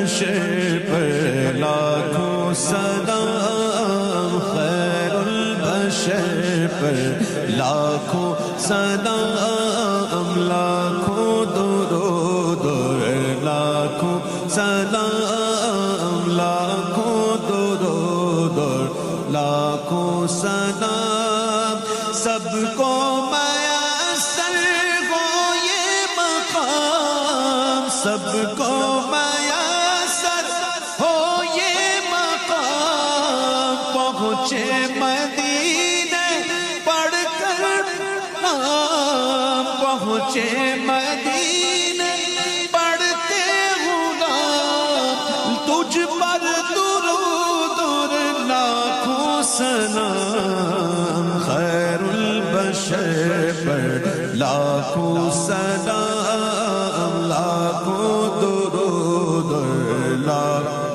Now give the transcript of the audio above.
البشر پر لاکھوں سلام، خیر البشر پر لاکھوں سلام، لاکھوں درود اور لاکھوں سلام، لاکھوں درود اور لاکھوں سلام، سب کو میسر ہو یہ مقام، سب کو میسر ہو یہ مقام، پہنچے مدینے پڑھ کر نام، پہنچے مدینے پڑھتے غلام، تجھ پر درود اور لاکھوں سلام، خیر البشر پر لاکھوں سلام، لاکھوں درود اور لاکھوں